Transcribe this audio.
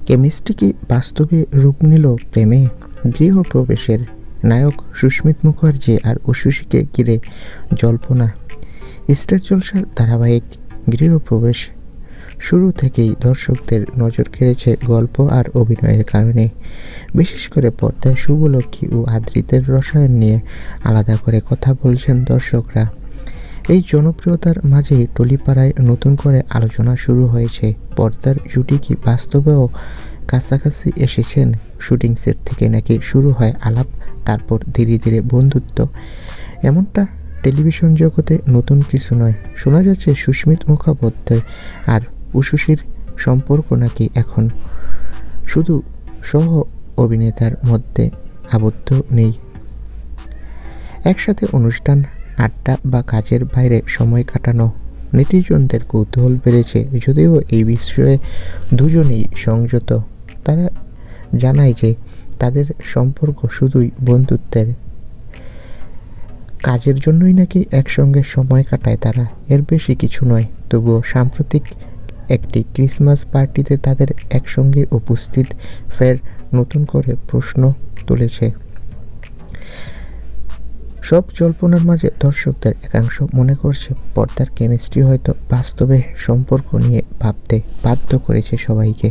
Chemistry কি বাস্তবে রূপ নিল প্রেমে? গৃহপ্রবেশের নায়ক সুস্মিত মুখার্জি আর উশুশীকে ঘিরে জল্পনা। স্টার জলসার ধারাবাহিক গৃহপ্রবেশ শুরু থেকেই দর্শকদের নজর কেড়েছে গল্প আর অভিনয়ের কারণে। বিশেষ করে পর্দায় শুভলক্ষ্মী ও আদ্রিতের রসায়ন নিয়ে আলাদা করে কথা বলছেন দর্শকরা। এই জনপ্রিয়তার মাঝেই টলিপাড়ায় নতুন করে আলোচনা শুরু হয়েছে, পর্দার জুটি কি বাস্তবেও কাছাকাছি এসেছেন? শুটিং সেট থেকে নাকি শুরু হয় আলাপ, তারপর ধীরে ধীরে বন্ধুত্ব। এমনটা টেলিভিশন জগতে নতুন কিছু নয়। শোনা যাচ্ছে সুস্মিত মুখোপাধ্যায় আর উশুশীর সম্পর্ক নাকি এখন শুধু সহ অভিনেতার মধ্যে আবদ্ধ নেই। একসাথে অনুষ্ঠান, আড্ডা বা কাজের বাইরে সময় কাটানো। নেটিজনদের কৌতূহল বেড়েছে, যদিও এই বিষয়ে দুজনেই সংযত। তারা জানায় যে তাদের সম্পর্ক শুধুই বন্ধুত্বের, কাজের জন্যই নাকি একসঙ্গে সময় কাটায় তারা, এর বেশি কিছু নয়। তবুও সাম্প্রতিক একটি ক্রিসমাস পার্টিতে তাদের একসঙ্গে উপস্থিত ফের নতুন করে প্রশ্ন তুলেছে। সব জল্পনার মাঝে দর্শকদের একাংশ মনে করছে পর্দার কেমিস্ট্রি হয়তো বাস্তবে সম্পর্ক নিয়ে ভাবতে বাধ্য করেছে সবাইকে।